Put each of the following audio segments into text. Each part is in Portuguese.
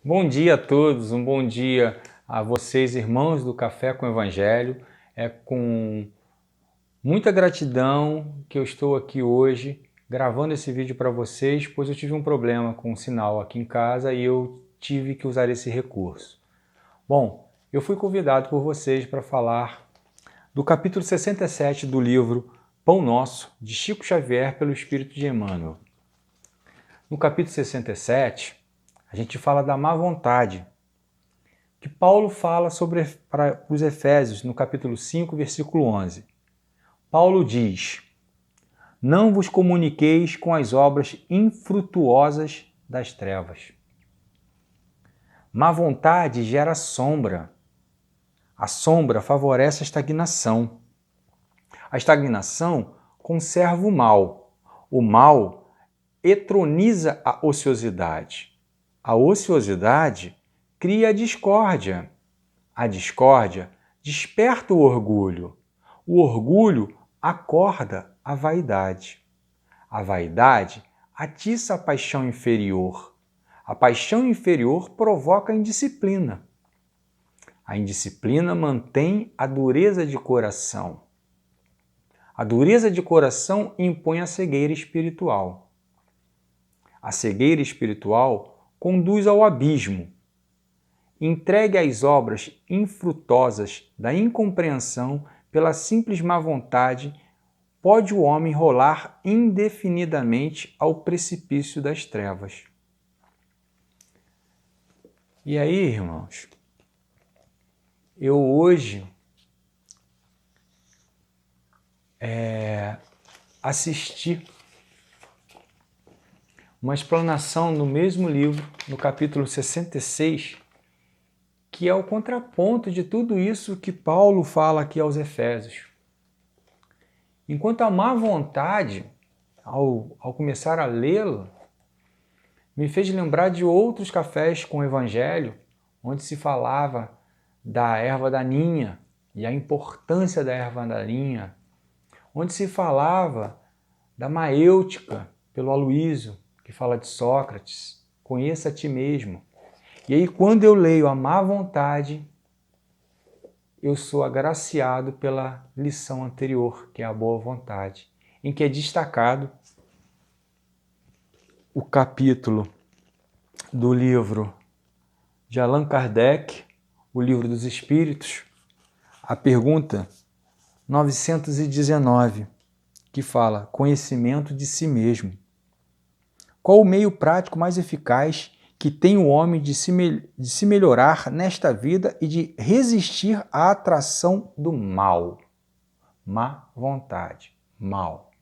Bom dia a todos, um bom dia a vocês, irmãos do Café com o Evangelho. É com muita gratidão que eu estou aqui hoje gravando esse vídeo para vocês, pois eu tive um problema com o sinal aqui em casa e eu tive que usar esse recurso. Bom, eu fui convidado por vocês para falar do capítulo 67 do livro Pão Nosso, de Chico Xavier, pelo Espírito de Emmanuel. No capítulo 67, a gente fala da má vontade, que Paulo fala para os Efésios, no capítulo 5, versículo 11. Paulo diz: não vos comuniqueis com as obras infrutuosas das trevas. Má vontade gera sombra. A sombra favorece a estagnação. A estagnação conserva o mal. O mal etroniza a ociosidade. A ociosidade cria a discórdia. A discórdia desperta o orgulho. O orgulho acorda a vaidade. A vaidade atiça a paixão inferior. A paixão inferior provoca a indisciplina. A indisciplina mantém a dureza de coração. A dureza de coração impõe a cegueira espiritual. A cegueira espiritual conduz ao abismo. Entregue às obras infrutuosas da incompreensão pela simples má vontade, pode o homem rolar indefinidamente ao precipício das trevas. E aí, irmãos, eu hoje assisti uma explanação no mesmo livro, no capítulo 66, que é o contraponto de tudo isso que Paulo fala aqui aos Efésios. Enquanto a má vontade, ao começar a lê-la, me fez lembrar de outros cafés com o Evangelho, onde se falava da erva daninha e a importância da erva daninha, onde se falava da maêutica, pelo Aloísio, que fala de Sócrates, conheça a ti mesmo. E aí, quando eu leio a má vontade, eu sou agraciado pela lição anterior, que é a boa vontade, em que é destacado o capítulo do livro de Allan Kardec, o Livro dos Espíritos, a pergunta 919, que fala conhecimento de si mesmo. Qual o meio prático mais eficaz que tem o homem de se melhorar nesta vida e de resistir à atração do mal? Má vontade, mal.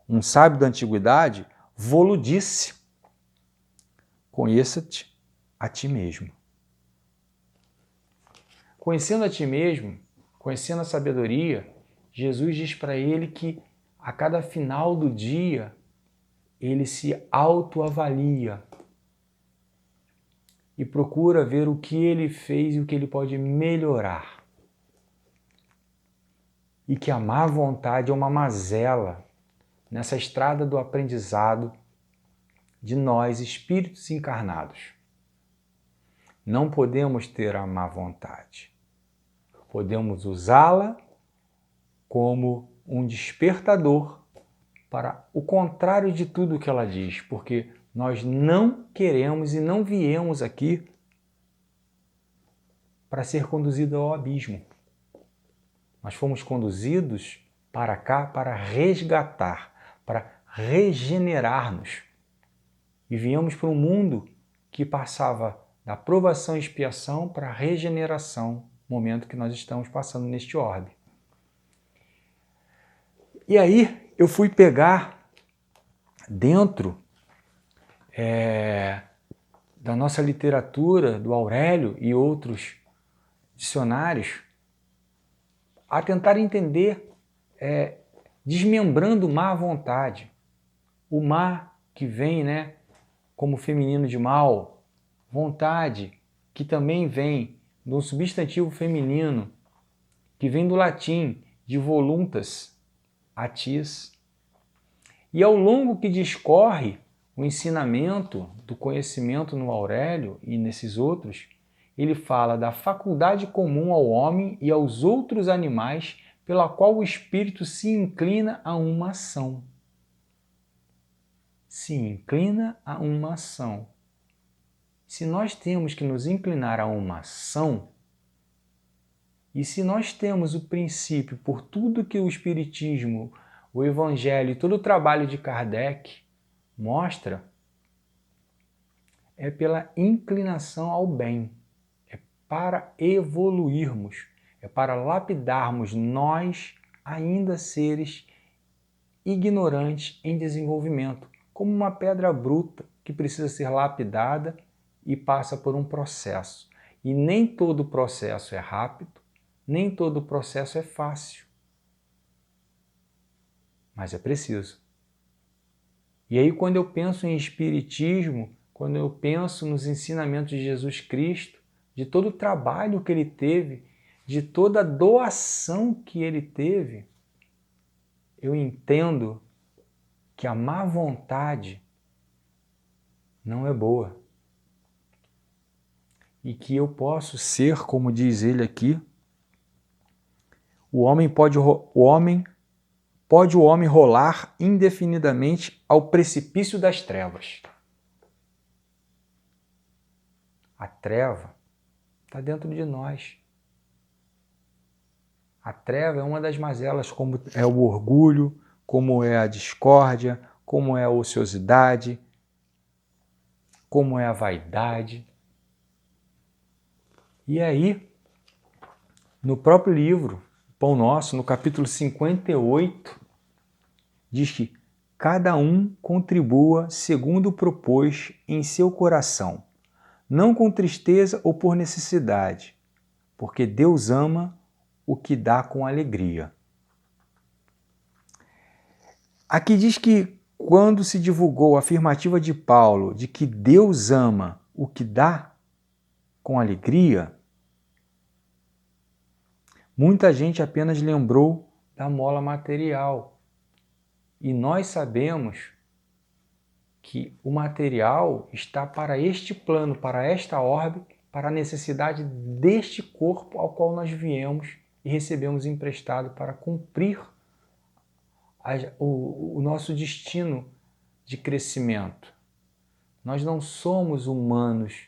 Um sábio da antiguidade vô-lo disse: conheça-te a ti mesmo. Conhecendo a ti mesmo, conhecendo a sabedoria, Jesus diz para ele que a cada final do dia ele se autoavalia e procura ver o que ele fez e o que ele pode melhorar. E que a má vontade é uma mazela nessa estrada do aprendizado de nós, espíritos encarnados. Não podemos ter a má vontade. Podemos usá-la como um despertador para o contrário de tudo que ela diz, porque nós não queremos e não viemos aqui para ser conduzidos ao abismo. Nós fomos conduzidos para cá para resgatar, para regenerar-nos. E viemos para um mundo que passava da provação e expiação para a regeneração, momento que nós estamos passando neste orbe. E aí eu fui pegar dentro da nossa literatura, do Aurélio e outros dicionários, a tentar entender, desmembrando má vontade. O má que vem, como feminino de mal, vontade, que também vem de um substantivo feminino, que vem do latim, de voluntas, atis. E ao longo que discorre o ensinamento do conhecimento no Aurélio e nesses outros, ele fala da faculdade comum ao homem e aos outros animais pela qual o espírito se inclina a uma ação. Se inclina a uma ação. Se nós temos que nos inclinar a uma ação, e se nós temos o princípio por tudo que o Espiritismo, o Evangelho e todo o trabalho de Kardec mostra, é pela inclinação ao bem, é para evoluirmos, é para lapidarmos nós, ainda seres ignorantes em desenvolvimento, como uma pedra bruta que precisa ser lapidada e passa por um processo. E nem todo processo é rápido, nem todo processo é fácil, mas é preciso. E aí, quando eu penso em Espiritismo, quando eu penso nos ensinamentos de Jesus Cristo, de todo o trabalho que ele teve, de toda a doação que ele teve, eu entendo que a má vontade não é boa. E que eu posso ser, como diz ele aqui, o homem pode rolar indefinidamente ao precipício das trevas. A treva está dentro de nós. A treva é uma das mazelas, como é o orgulho, como é a discórdia, como é a ociosidade, como é a vaidade. E aí, no próprio livro, Pão Nosso, no capítulo 58, diz que cada um contribua segundo propôs em seu coração, não com tristeza ou por necessidade, porque Deus ama o que dá com alegria. Aqui diz que quando se divulgou a afirmativa de Paulo de que Deus ama o que dá com alegria, muita gente apenas lembrou da mola material. E nós sabemos que o material está para este plano, para esta orbe, para a necessidade deste corpo ao qual nós viemos e recebemos emprestado para cumprir o nosso destino de crescimento. Nós não somos humanos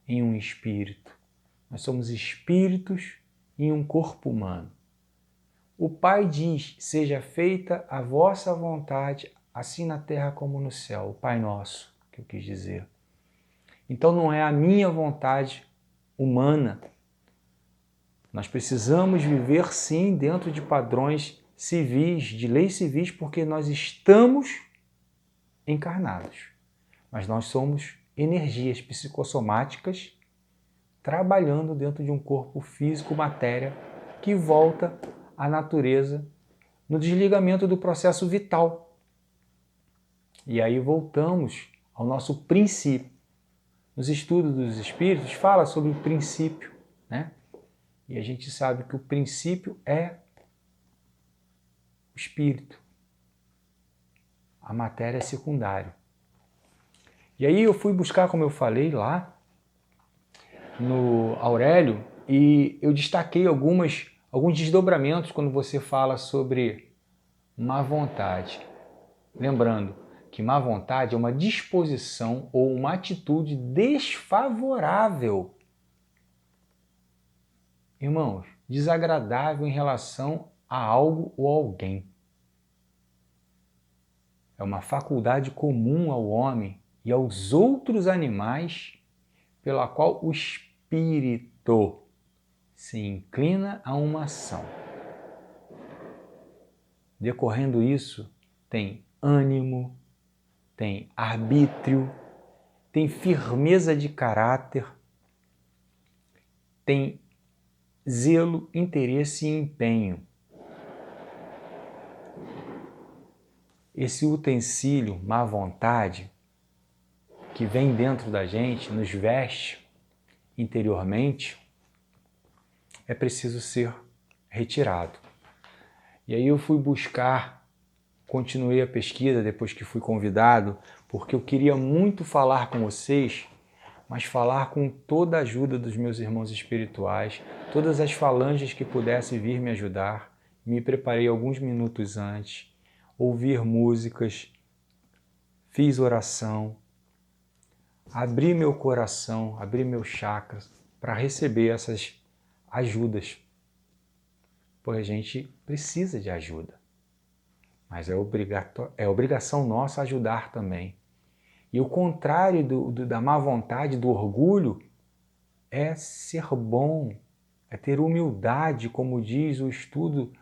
em um espírito, nós somos espíritos em um corpo humano. O Pai diz, seja feita a vossa vontade, assim na terra como no céu. O Pai Nosso, que eu quis dizer. Então não é a minha vontade humana. Nós precisamos viver sim dentro de padrões civis, de leis civis, porque nós estamos encarnados. Mas nós somos energias psicossomáticas trabalhando dentro de um corpo físico, matéria, que volta à natureza no desligamento do processo vital. E aí voltamos ao nosso princípio. Nos estudos dos espíritos fala sobre o princípio, né? E a gente sabe que o princípio é o espírito. A matéria é secundária. E aí eu fui buscar, como eu falei lá, no Aurélio, e eu destaquei alguns desdobramentos quando você fala sobre má vontade. Lembrando que má vontade é uma disposição ou uma atitude desfavorável. Irmãos, desagradável em relação a algo ou alguém. É uma faculdade comum ao homem e aos outros animais pela qual o espírito se inclina a uma ação. Decorrendo isso, tem ânimo, tem arbítrio, tem firmeza de caráter, tem zelo, interesse e empenho. Esse utensílio, má vontade, que vem dentro da gente, nos veste interiormente, é preciso ser retirado. E aí eu fui buscar, continuei a pesquisa depois que fui convidado porque eu queria muito falar com vocês, mas falar com toda a ajuda dos meus irmãos espirituais, todas as falanges que pudessem vir me ajudar. Me preparei alguns minutos antes, ouvir músicas, fiz oração, abri meu coração, abri meus chakras para receber essas ajudas. Pois a gente precisa de ajuda, mas é obrigação nossa ajudar também. E o contrário da má vontade, do orgulho, é ser bom, é ter humildade, como diz o estudo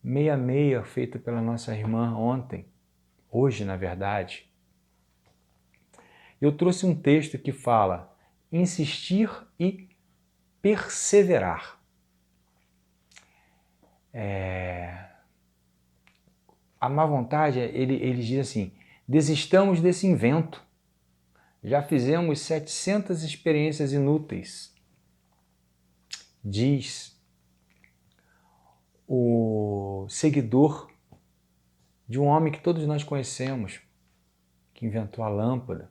66 feito pela nossa irmã ontem, hoje na verdade. Eu trouxe um texto que fala insistir e perseverar. A má vontade, ele diz assim, desistamos desse invento. Já fizemos 700 experiências inúteis. Diz o seguidor de um homem que todos nós conhecemos, que inventou a lâmpada.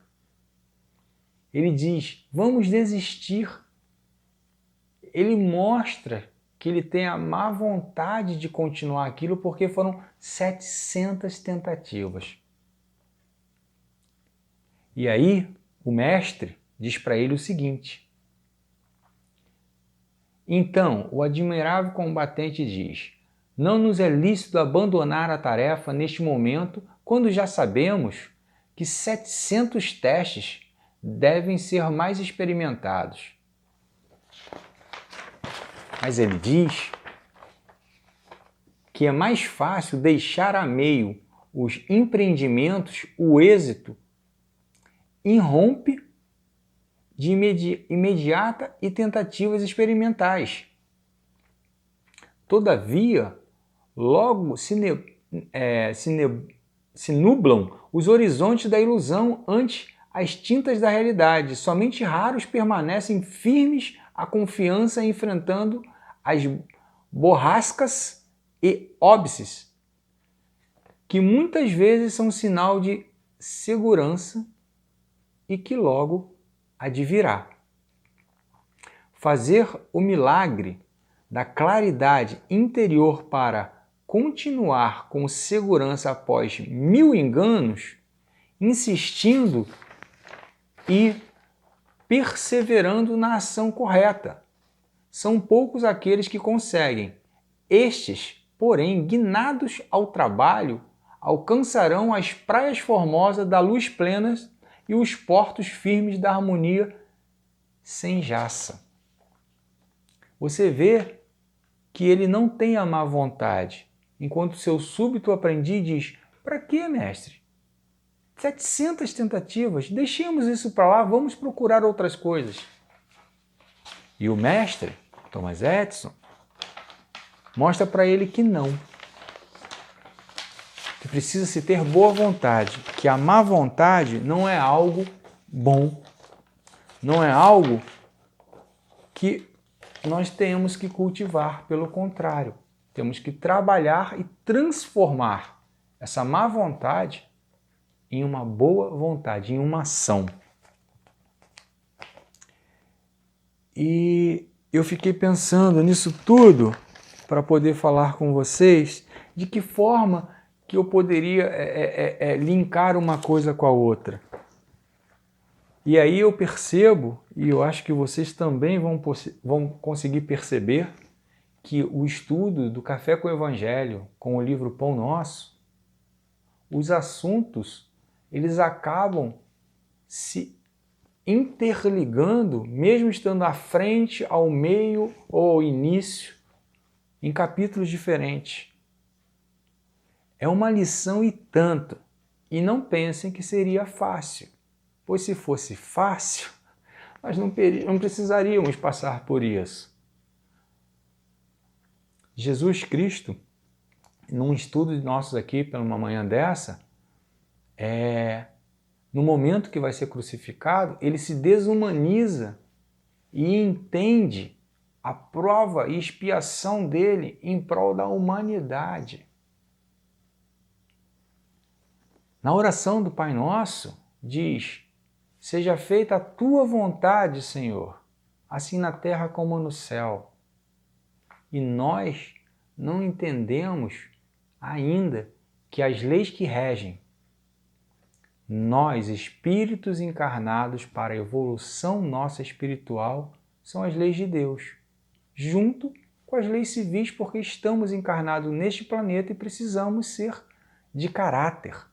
Ele diz, vamos desistir. Ele mostra que ele tem a má vontade de continuar aquilo porque foram 700 tentativas. E aí, o mestre diz para ele o seguinte, então, o admirável combatente diz, não nos é lícito abandonar a tarefa neste momento, quando já sabemos que 700 testes devem ser mais experimentados. Mas ele diz que é mais fácil deixar a meio os empreendimentos, o êxito irrompe de imediata e tentativas experimentais. Todavia, logo se nublam os horizontes da ilusão ante as tintas da realidade. Somente raros permanecem firmes à confiança enfrentando as borrascas e óbices, que muitas vezes são sinal de segurança e que logo advirá. Fazer o milagre da claridade interior para continuar com segurança após 1000 enganos, insistindo e perseverando na ação correta. São poucos aqueles que conseguem. Estes, porém, guinados ao trabalho, alcançarão as praias formosas da luz plena e os portos firmes da harmonia sem jaça. Você vê que ele não tem a má vontade, enquanto seu súbito aprendiz diz, para que, mestre? 700 tentativas, deixemos isso para lá, vamos procurar outras coisas. E o mestre, Thomas Edison, mostra para ele que não. Que precisa se ter boa vontade, que a má vontade não é algo bom, não é algo que nós temos que cultivar, pelo contrário, temos que trabalhar e transformar essa má vontade em uma boa vontade, em uma ação. E eu fiquei pensando nisso tudo para poder falar com vocês de que forma que eu poderia linkar uma coisa com a outra. E aí eu percebo, e eu acho que vocês também vão conseguir perceber, que o estudo do Café com o Evangelho, com o livro Pão Nosso, os assuntos, eles acabam se interligando, mesmo estando à frente, ao meio ou ao início, em capítulos diferentes. É uma lição e tanto. E não pensem que seria fácil, pois se fosse fácil, nós não precisaríamos passar por isso. Jesus Cristo, num estudo nosso aqui, pela uma manhã dessa, no momento que vai ser crucificado, ele se desumaniza e entende a prova e expiação dele em prol da humanidade. Na oração do Pai Nosso, diz: seja feita a tua vontade, Senhor, assim na terra como no céu. E nós não entendemos ainda que as leis que regem nós, espíritos encarnados para a evolução nossa espiritual, são as leis de Deus, junto com as leis civis, porque estamos encarnados neste planeta e precisamos ser de caráter.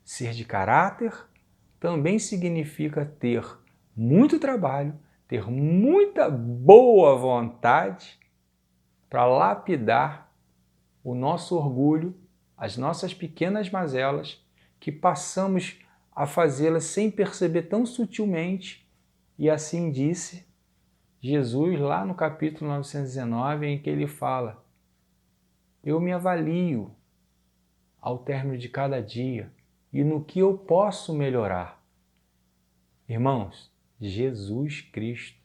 Ser de caráter também significa ter muito trabalho, ter muita boa vontade para lapidar o nosso orgulho, as nossas pequenas mazelas, que passamos a fazê-las sem perceber tão sutilmente, e assim disse Jesus lá no capítulo 919, em que ele fala: eu me avalio ao término de cada dia e no que eu posso melhorar. Irmãos, Jesus Cristo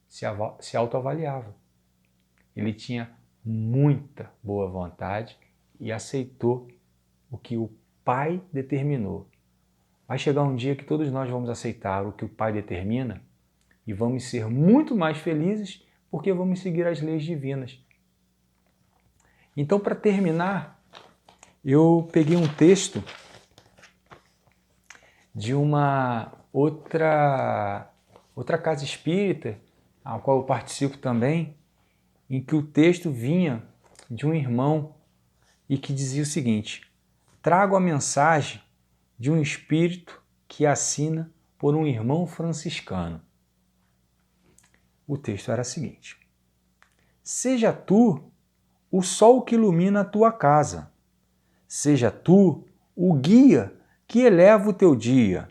se autoavaliava. Ele tinha muita boa vontade e aceitou o que o Pai determinou. Vai chegar um dia que todos nós vamos aceitar o que o Pai determina e vamos ser muito mais felizes porque vamos seguir as leis divinas. Então, para terminar, eu peguei um texto de uma outra casa espírita, a qual eu participo também, em que o texto vinha de um irmão e que dizia o seguinte: trago a mensagem de um espírito que assina por um irmão franciscano. O texto era o seguinte: seja tu o sol que ilumina a tua casa, seja tu o guia que eleva o teu dia,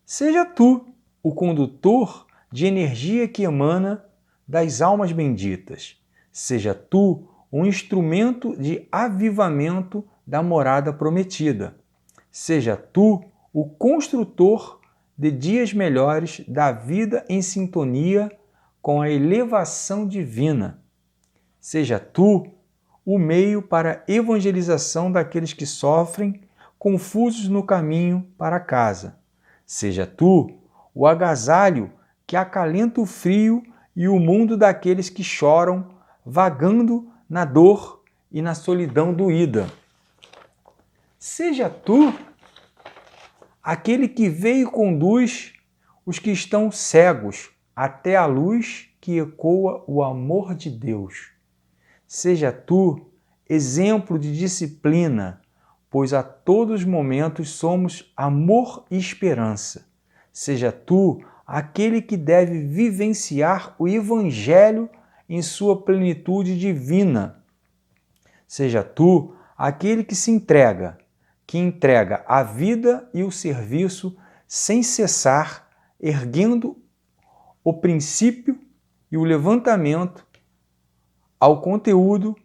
seja tu o condutor de energia que emana das almas benditas, seja tu um instrumento de avivamento da morada prometida, seja tu o construtor de dias melhores da vida em sintonia com a elevação divina, seja tu o meio para a evangelização daqueles que sofrem, confusos no caminho para casa, seja tu o agasalho que acalenta o frio e o mundo daqueles que choram, vagando na dor e na solidão doída. Seja tu aquele que vê e conduz os que estão cegos até a luz que ecoa o amor de Deus. Seja tu exemplo de disciplina, pois a todos os momentos somos amor e esperança. Seja tu aquele que deve vivenciar o Evangelho em sua plenitude divina. Seja tu aquele que se entrega, que entrega a vida e o serviço sem cessar, erguendo o princípio e o levantamento ao conteúdo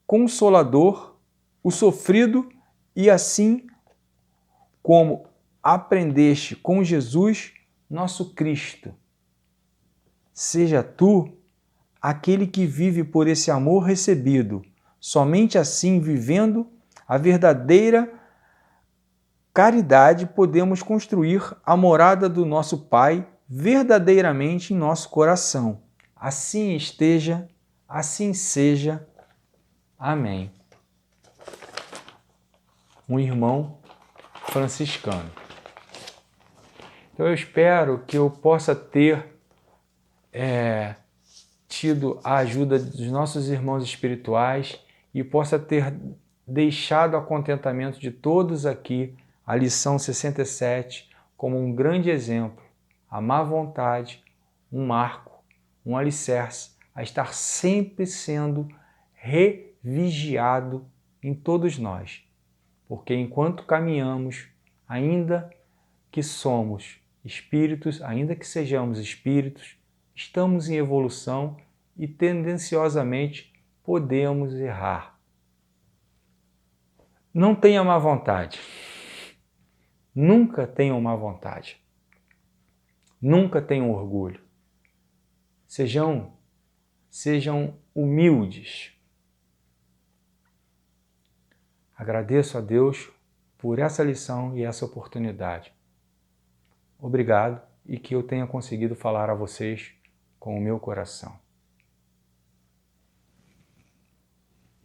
consolador, o sofrido, e assim como aprendeste com Jesus, nosso Cristo. Seja tu aquele que vive por esse amor recebido, somente assim, vivendo a verdadeira caridade, podemos construir a morada do nosso Pai verdadeiramente em nosso coração. Assim esteja, assim seja. Amém. Um irmão franciscano. Então eu espero que eu possa ter tido a ajuda dos nossos irmãos espirituais e possa ter deixado a contentamento de todos aqui a lição 67 como um grande exemplo, a má vontade, um marco, um alicerce, a estar sempre sendo revigiado em todos nós. Porque enquanto caminhamos, ainda que somos espíritos, ainda que sejamos espíritos, estamos em evolução e tendenciosamente podemos errar. Não tenha má vontade. Nunca tenham má vontade. Nunca tenham orgulho. Sejam humildes. Agradeço a Deus por essa lição e essa oportunidade. Obrigado e que eu tenha conseguido falar a vocês com o meu coração.